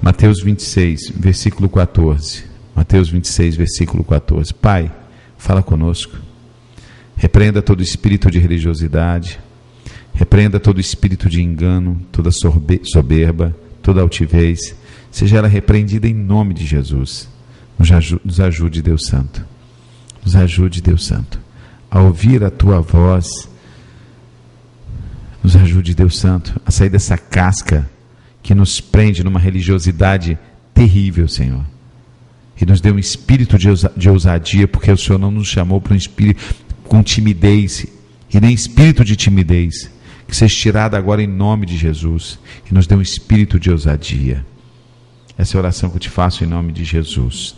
Mateus 26, versículo 14. Mateus 26, versículo 14. Pai, fala conosco. Repreenda todo espírito de religiosidade. Repreenda todo espírito de engano, toda soberba, toda altivez. Seja ela repreendida em nome de Jesus. Nos ajude, Deus Santo. Nos ajude, Deus Santo, a ouvir a Tua voz. Nos ajude, Deus Santo, a sair dessa casca que nos prende numa religiosidade terrível, Senhor. E nos dê um espírito de ousadia, porque o Senhor não nos chamou para um espírito com timidez, e nem espírito de timidez, que seja tirado agora em nome de Jesus, e nos dê um espírito de ousadia. Essa é a oração que eu te faço em nome de Jesus.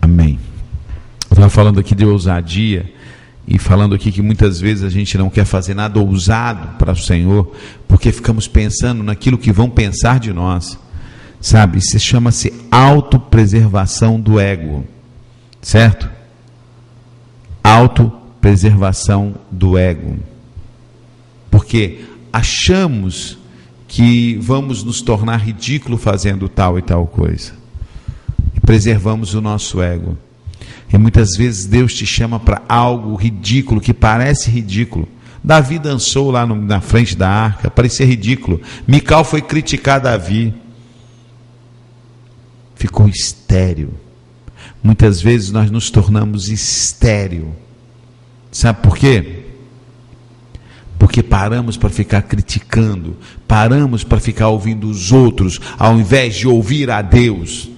Amém. Eu estava falando aqui de ousadia, e falando aqui que muitas vezes a gente não quer fazer nada ousado para o Senhor, porque ficamos pensando naquilo que vão pensar de nós, sabe? Isso chama-se autopreservação do ego, certo? Autopreservação do ego, porque achamos que vamos nos tornar ridículo fazendo tal e tal coisa, e preservamos o nosso ego. E muitas vezes Deus te chama para algo ridículo, que parece ridículo. Davi dançou lá na frente da arca, parecia ridículo. Mical foi criticar Davi, ficou estéril. Muitas vezes nós nos tornamos estéril. Sabe por quê? Porque paramos para ficar criticando, paramos para ficar ouvindo os outros, ao invés de ouvir a Deus.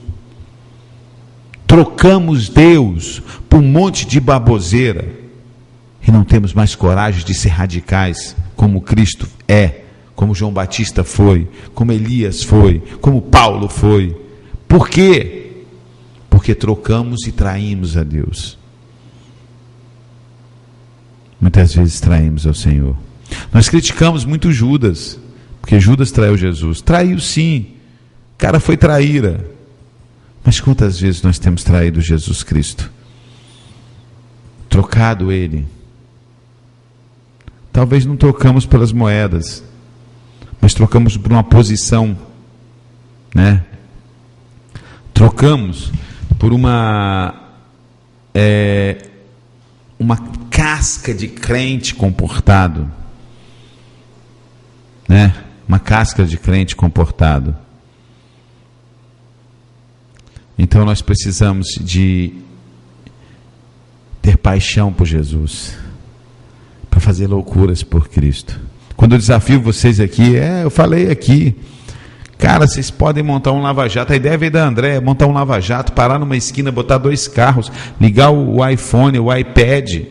Trocamos Deus por um monte de baboseira e não temos mais coragem de ser radicais, como Cristo é, como João Batista foi, como Elias foi, como Paulo foi. Por quê? Porque trocamos e traímos a Deus. Muitas vezes traímos ao Senhor. Nós criticamos muito Judas, porque Judas traiu Jesus. Traiu sim, o cara foi traíra. Mas quantas vezes nós temos traído Jesus Cristo? Trocado Ele. Talvez não trocamos pelas moedas, mas trocamos por uma posição, né? Trocamos por uma casca de crente comportado, né? Uma casca de crente comportado. Então nós precisamos de ter paixão por Jesus, para fazer loucuras por Cristo. Quando eu desafio vocês aqui, eu falei aqui, cara, vocês podem montar um lava-jato. A ideia veio da André, montar um lava-jato, parar numa esquina, botar 2 carros, ligar o iPhone, o iPad,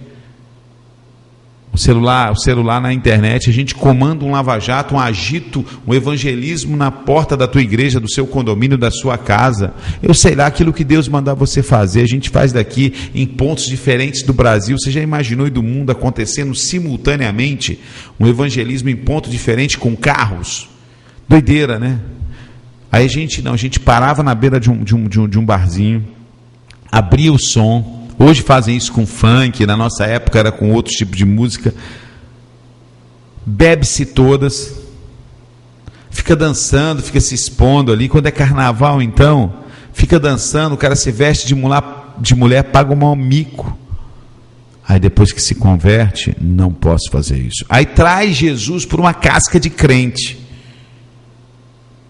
o celular na internet, a gente comanda um lava-jato, um agito, um evangelismo na porta da tua igreja, do seu condomínio, da sua casa. Eu sei lá, aquilo que Deus mandar você fazer, a gente faz daqui em pontos diferentes do Brasil. Você já imaginou e do mundo acontecendo simultaneamente um evangelismo em ponto diferente com carros? Doideira, né? Aí a gente parava na beira de um barzinho, abria o som. Hoje fazem isso com funk, na nossa época era com outros tipos de música. Bebe-se todas, fica dançando, fica se expondo ali. Quando é carnaval, então, fica dançando, o cara se veste de mulher, paga um mau mico. Aí depois que se converte, não posso fazer isso. Aí traz Jesus por uma casca de crente.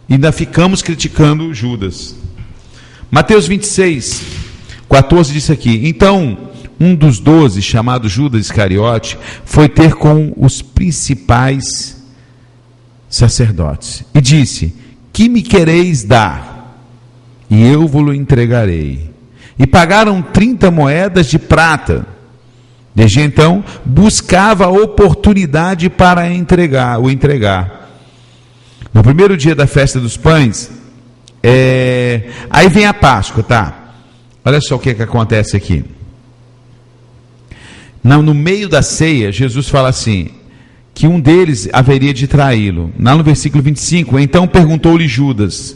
E ainda ficamos criticando Judas. Mateus 26, 14 diz aqui: então um dos 12, chamado Judas Iscariote, foi ter com os principais sacerdotes e disse: que me quereis dar? E eu vos entregarei. E pagaram 30 moedas de prata. Desde então buscava a oportunidade para o entregar. No primeiro dia da festa dos pães, aí vem a Páscoa, tá? Olha só o que acontece aqui. No meio da ceia, Jesus fala assim, que um deles haveria de traí-lo. Lá no versículo 25, então perguntou-lhe Judas,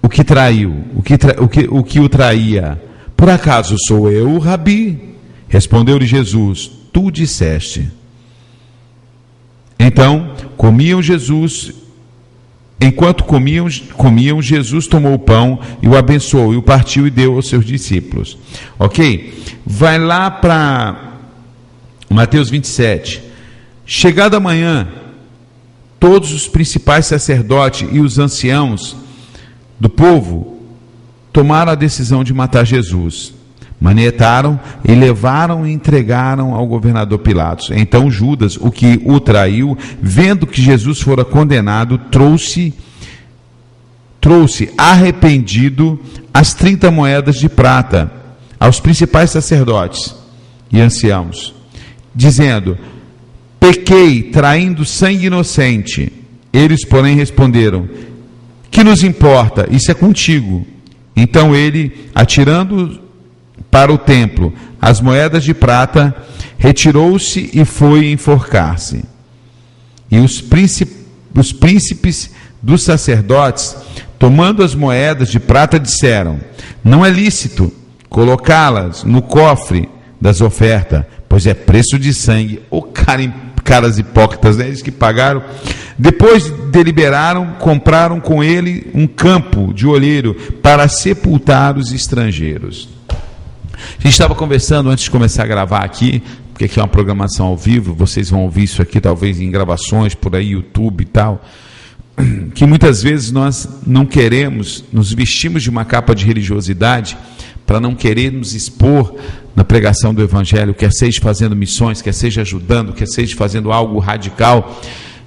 o que traiu, o que o traía? Por acaso sou eu, Rabi? Respondeu-lhe Jesus, tu disseste. Então comiam Jesus Enquanto comiam, Jesus tomou o pão e o abençoou, e o partiu e deu aos seus discípulos. Ok? Vai lá para Mateus 27. Chegada a manhã, todos os principais sacerdotes e os anciãos do povo tomaram a decisão de matar Jesus. Manietaram e levaram e entregaram ao governador Pilatos. Então Judas, o que o traiu, vendo que Jesus fora condenado, trouxe arrependido as 30 moedas de prata aos principais sacerdotes e anciãos, dizendo: pequei, traindo sangue inocente. Eles, porém, responderam: que nos importa? Isso é contigo. Então ele, atirando para o templo as moedas de prata, retirou-se e foi enforcar-se. E os príncipes dos sacerdotes, tomando as moedas de prata, disseram: não é lícito colocá-las no cofre das ofertas, pois é preço de sangue. Caras hipócritas, né? Eles que pagaram. Depois deliberaram, compraram com ele um campo de olheiro para sepultar os estrangeiros. A gente estava conversando antes de começar a gravar aqui, porque aqui é uma programação ao vivo, vocês vão ouvir isso aqui talvez em gravações por aí, YouTube e tal, que muitas vezes nós não queremos, nos vestimos de uma capa de religiosidade para não querer nos expor na pregação do Evangelho, quer seja fazendo missões, quer seja ajudando, quer seja fazendo algo radical,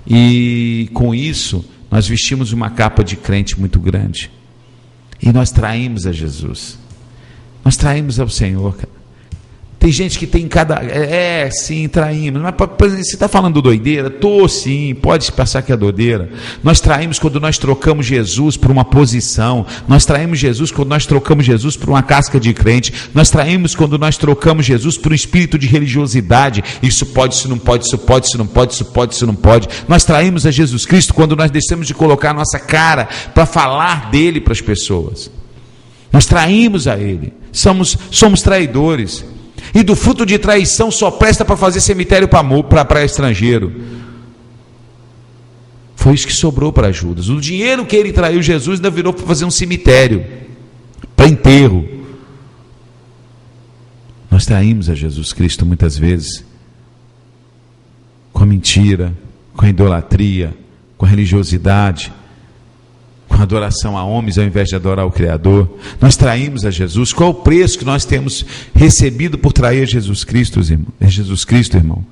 e com isso nós vestimos uma capa de crente muito grande, e nós traímos a Jesus. Nós traímos ao Senhor, cara. Tem gente que tem cada... sim, traímos. Mas você está falando doideira? Sim, pode passar que é doideira. Nós traímos quando nós trocamos Jesus por uma posição. Nós traímos Jesus quando nós trocamos Jesus por uma casca de crente. Nós traímos quando nós trocamos Jesus por um espírito de religiosidade. Isso pode, isso não pode, isso pode, isso não pode, isso pode, isso não pode. Nós traímos a Jesus Cristo quando nós deixamos de colocar a nossa cara para falar dele para as pessoas. Nós traímos a Ele, somos traidores, e do fruto de traição só presta para fazer cemitério para estrangeiro. Foi isso que sobrou para Judas. O dinheiro que ele traiu Jesus ainda virou para fazer um cemitério, para enterro. Nós traímos a Jesus Cristo muitas vezes, com a mentira, com a idolatria, com a religiosidade, com a adoração a homens ao invés de adorar o Criador. Nós traímos a Jesus. Qual é o preço que nós temos recebido por trair a Jesus Cristo, irmão? É Jesus Cristo, irmão.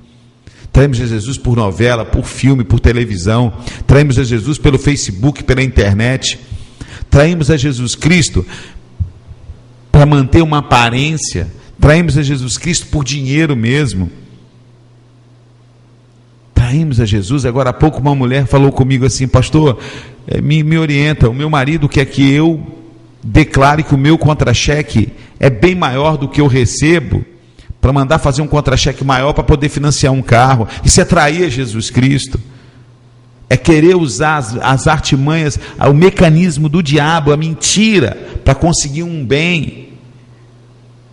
Traímos a Jesus por novela, por filme, por televisão. Traímos a Jesus pelo Facebook, pela internet. Traímos a Jesus Cristo para manter uma aparência. Traímos a Jesus Cristo por dinheiro mesmo. Traímos a Jesus. Agora há pouco uma mulher falou comigo assim: pastor, me orienta, o meu marido quer que eu declare que o meu contra-cheque é bem maior do que eu recebo, para mandar fazer um contra-cheque maior para poder financiar um carro. Isso é trair a Jesus Cristo, é querer usar as artimanhas, o mecanismo do diabo, a mentira, para conseguir um bem,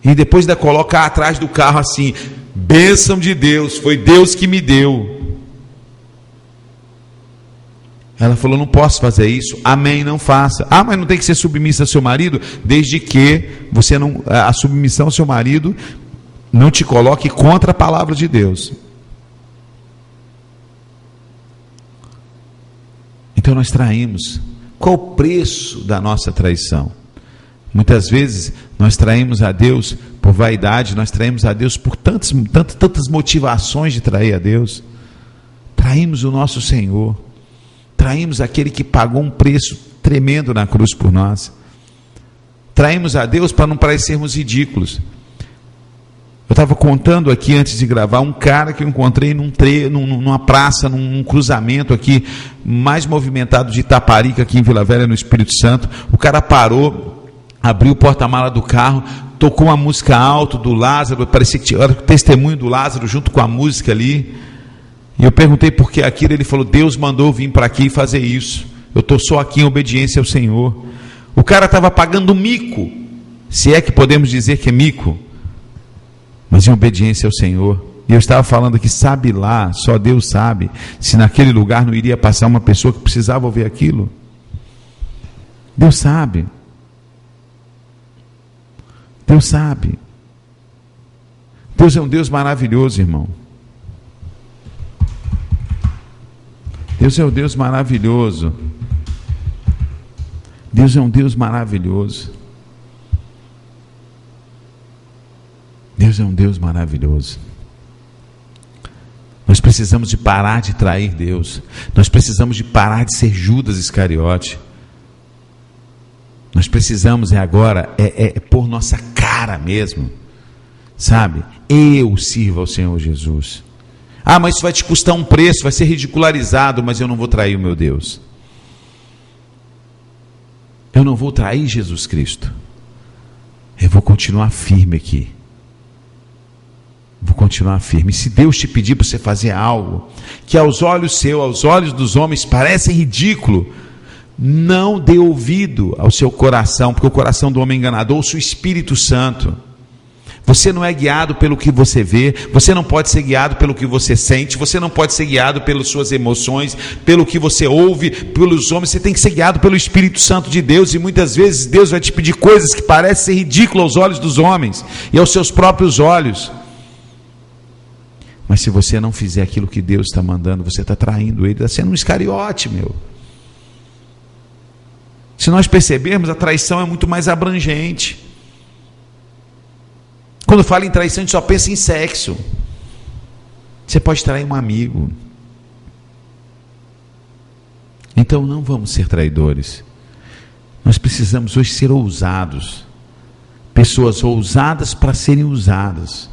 e depois ainda colocar atrás do carro assim: bênção de Deus, foi Deus que me deu. Ela falou: não posso fazer isso. Amém, não faça. Mas não tem que ser submissa ao seu marido, desde que você não, a submissão ao seu marido não te coloque contra a palavra de Deus. Então nós traímos. Qual o preço da nossa traição? Muitas vezes nós traímos a Deus por vaidade, nós traímos a Deus por tantas motivações de trair a Deus. Traímos o nosso Senhor. Traímos aquele que pagou um preço tremendo na cruz por nós. Traímos a Deus para não parecermos ridículos. Eu estava contando aqui antes de gravar um cara que eu encontrei numa praça, num cruzamento aqui mais movimentado de Itaparica, aqui em Vila Velha, no Espírito Santo. O cara parou, abriu o porta-mala do carro, tocou uma música alto do Lázaro, parecia que era o testemunho do Lázaro junto com a música ali. E eu perguntei por que aquilo. Ele falou: Deus mandou vir para aqui e fazer isso. Eu estou só aqui em obediência ao Senhor. O cara estava pagando mico, se é que podemos dizer que é mico, mas em obediência ao Senhor. E eu estava falando aqui, sabe lá, só Deus sabe, se naquele lugar não iria passar uma pessoa que precisava ouvir aquilo. Deus sabe. Deus sabe. Deus é um Deus maravilhoso, irmão. Deus é um Deus maravilhoso. Deus é um Deus maravilhoso. Deus é um Deus maravilhoso. Nós precisamos de parar de trair Deus. Nós precisamos de parar de ser Judas Iscariote. Nós precisamos agora pôr nossa cara mesmo, sabe? Eu sirvo ao Senhor Jesus. Ah, mas isso vai te custar um preço, vai ser ridicularizado, mas eu não vou trair o meu Deus. Eu não vou trair Jesus Cristo. Eu vou continuar firme aqui. Vou continuar firme. E se Deus te pedir para você fazer algo que aos olhos seus, aos olhos dos homens parece ridículo, não dê ouvido ao seu coração, porque o coração do homem é enganador, ouça o Espírito Santo. Você não é guiado pelo que você vê, você não pode ser guiado pelo que você sente, você não pode ser guiado pelas suas emoções, pelo que você ouve, pelos homens, você tem que ser guiado pelo Espírito Santo de Deus, e muitas vezes Deus vai te pedir coisas que parecem ser ridículas aos olhos dos homens, e aos seus próprios olhos. Mas se você não fizer aquilo que Deus está mandando, você está traindo Ele, está sendo um iscariote, meu. Se nós percebermos, a traição é muito mais abrangente. Quando fala em traição, a gente só pensa em sexo. Você pode trair um amigo. Então não vamos ser traidores. Nós precisamos hoje ser ousados. Pessoas ousadas para serem usadas.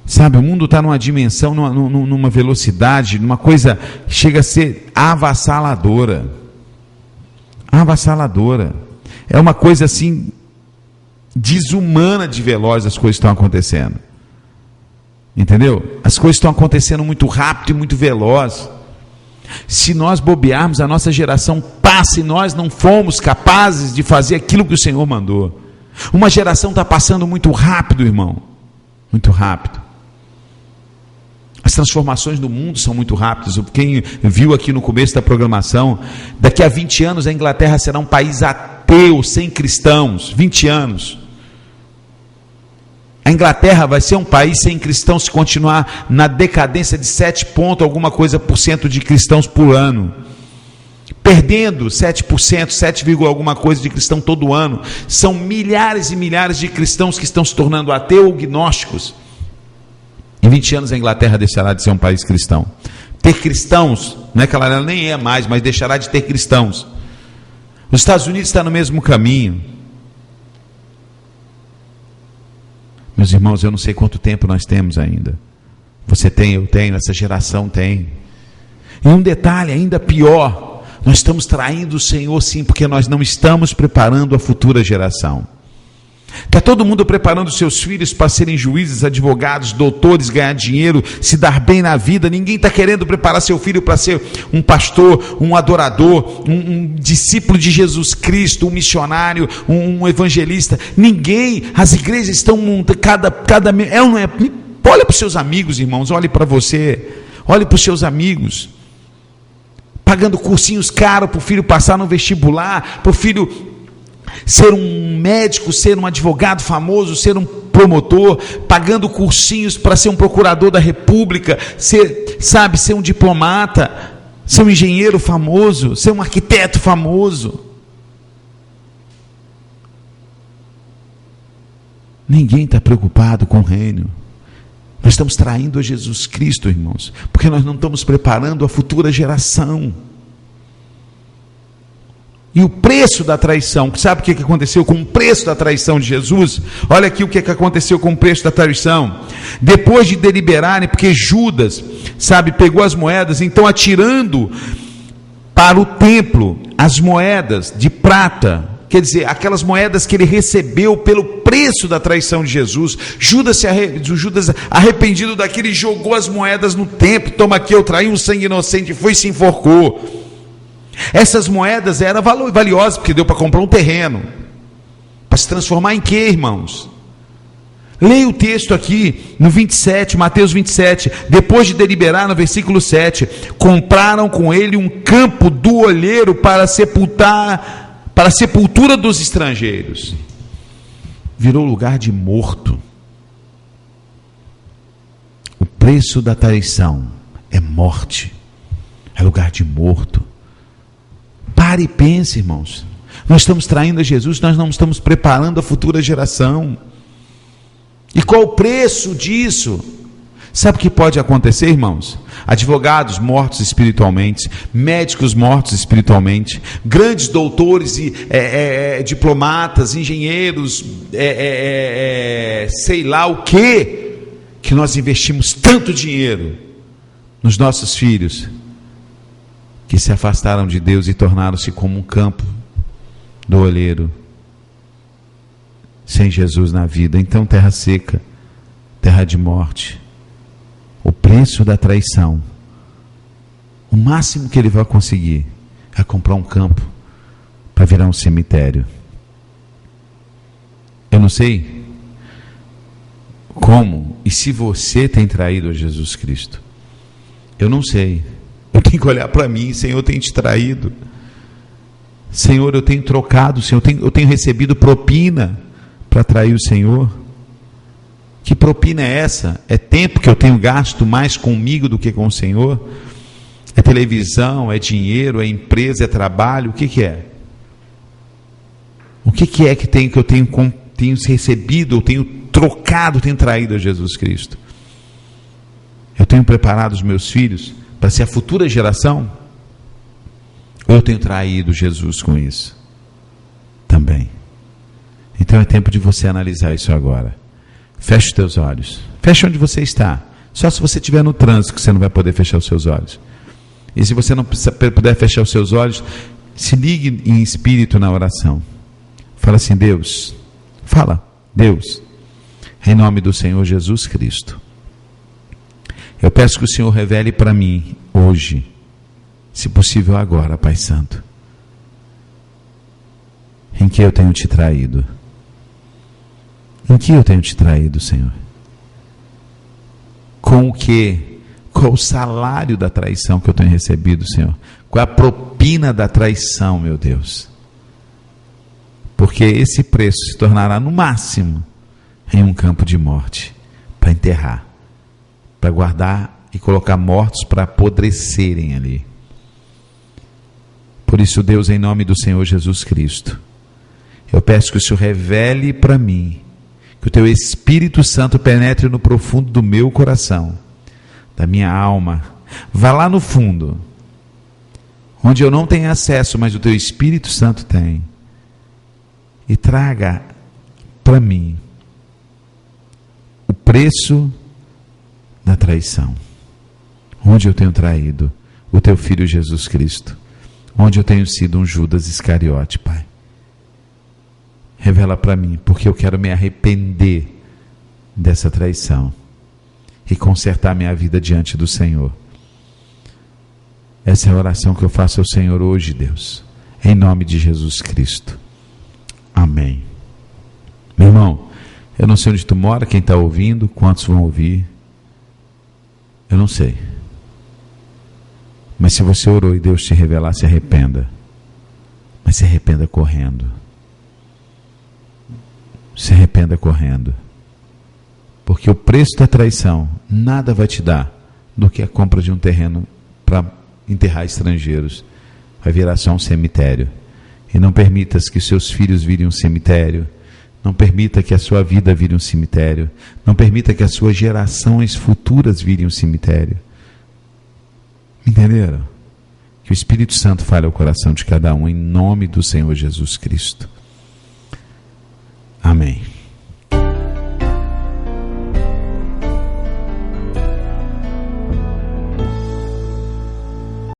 Sabe, o mundo está numa dimensão, numa velocidade, numa coisa que chega a ser avassaladora. Avassaladora. É uma coisa assim, desumana de veloz as coisas estão acontecendo. Entendeu? As coisas estão acontecendo muito rápido e muito veloz. Se nós bobearmos, a nossa geração passa e nós não fomos capazes de fazer aquilo que o Senhor mandou. Uma geração está passando muito rápido, irmão. Muito rápido. As transformações do mundo são muito rápidas. Quem viu aqui no começo da programação, daqui a 20 anos a Inglaterra será um país ateu, sem cristãos. 20 anos. A Inglaterra vai ser um país sem cristãos se continuar na decadência de 7 pontos, alguma coisa por cento de cristãos por ano. Perdendo 7%, 7, alguma coisa de cristão todo ano. São milhares e milhares de cristãos que estão se tornando ateus ou gnósticos. Em 20 anos a Inglaterra deixará de ser um país cristão. Ter cristãos, não é que ela nem é mais, mas deixará de ter cristãos. Os Estados Unidos está no mesmo caminho. Meus irmãos, eu não sei quanto tempo nós temos ainda. Você tem, eu tenho, essa geração tem. E um detalhe ainda pior, nós estamos traindo o Senhor sim, porque nós não estamos preparando a futura geração. Está todo mundo preparando seus filhos para serem juízes, advogados, doutores, ganhar dinheiro, se dar bem na vida. Ninguém está querendo preparar seu filho para ser um pastor, um adorador, um discípulo de Jesus Cristo, um missionário, um evangelista. Ninguém. As igrejas estão olha para os seus amigos, irmãos, olhe para você, olhe para os seus amigos, pagando cursinhos caros para o filho passar no vestibular, para o filho ser um médico, ser um advogado famoso, ser um promotor, pagando cursinhos para ser um procurador da república, ser um diplomata, ser um engenheiro famoso, ser um arquiteto famoso. Ninguém está preocupado com o reino. Nós estamos traindo a Jesus Cristo, irmãos, porque nós não estamos preparando a futura geração. E o preço da traição, sabe o que aconteceu com o preço da traição de Jesus? Olha aqui o que aconteceu com o preço da traição. Depois de deliberarem, porque Judas, pegou as moedas, então atirando para o templo as moedas de prata, quer dizer, aquelas moedas que ele recebeu pelo preço da traição de Jesus, Judas arrependido daquilo, jogou as moedas no templo. Toma aqui, eu traí um sangue inocente, foi e se enforcou. Essas moedas eram valiosas, porque deu para comprar um terreno. Para se transformar em quê, irmãos? Leia o texto aqui no 27, Mateus 27. Depois de deliberar, no versículo 7, compraram com ele um campo do olheiro para a sepultura dos estrangeiros. Virou lugar de morto. O preço da traição é morte, é lugar de morto. Pare e pense, irmãos. Nós estamos traindo a Jesus, nós não estamos preparando a futura geração. E qual o preço disso? Sabe o que pode acontecer, irmãos? Advogados mortos espiritualmente, médicos mortos espiritualmente, grandes doutores e diplomatas, engenheiros, sei lá o que nós investimos tanto dinheiro nos nossos filhos, que se afastaram de Deus e tornaram-se como um campo do olheiro, sem Jesus na vida. Então, terra seca, terra de morte. O preço da traição, o máximo que ele vai conseguir é comprar um campo para virar um cemitério. Eu não sei como e se você tem traído a Jesus Cristo. Eu não sei. Eu tenho que olhar para mim. Senhor, eu tenho te traído. Senhor, eu tenho trocado. Senhor, eu tenho recebido propina para trair o Senhor. Que propina é essa? É tempo que eu tenho gasto mais comigo do que com o Senhor? É televisão, é dinheiro, é empresa, é trabalho? O que é? O que é que eu tenho recebido, eu tenho trocado, tenho traído a Jesus Cristo? Eu tenho preparado os meus filhos para ser a futura geração? Ou eu tenho traído Jesus com isso? Também. Então é tempo de você analisar isso agora. Feche os teus olhos. Feche onde você está. Só se você estiver no trânsito que você não vai poder fechar os seus olhos. E se você não puder fechar os seus olhos, se ligue em espírito na oração. Fala assim: Deus, Deus, em nome do Senhor Jesus Cristo, eu peço que o Senhor revele para mim hoje, se possível agora, Pai Santo, em que eu tenho te traído. Em que eu tenho te traído, Senhor? Com o quê? Qual o salário da traição que eu tenho recebido, Senhor? Qual a propina da traição, meu Deus? Porque esse preço se tornará no máximo em um campo de morte, para enterrar, para guardar e colocar mortos para apodrecerem ali. Por isso, Deus, em nome do Senhor Jesus Cristo, eu peço que o Senhor revele para mim, que o teu Espírito Santo penetre no profundo do meu coração, da minha alma, vá lá no fundo, onde eu não tenho acesso, mas o teu Espírito Santo tem, e traga para mim o preço da traição, onde eu tenho traído o teu Filho Jesus Cristo, onde eu tenho sido um Judas Iscariote, Pai. Revela para mim, porque eu quero me arrepender dessa traição e consertar minha vida diante do Senhor. Essa é a oração que eu faço ao Senhor hoje, Deus, em nome de Jesus Cristo. Amém. Meu irmão, eu não sei onde tu mora, quem está ouvindo, quantos vão ouvir, eu não sei. Mas se você orou e Deus te revelar, se arrependa. Mas se arrependa correndo. Se arrependa correndo. Porque o preço da traição nada vai te dar do que a compra de um terreno para enterrar estrangeiros. Vai virar só um cemitério. E não permitas que seus filhos virem um cemitério. Não permita que a sua vida vire um cemitério. Não permita que as suas gerações futuras virem um cemitério. Entenderam? Que o Espírito Santo fale ao coração de cada um, em nome do Senhor Jesus Cristo.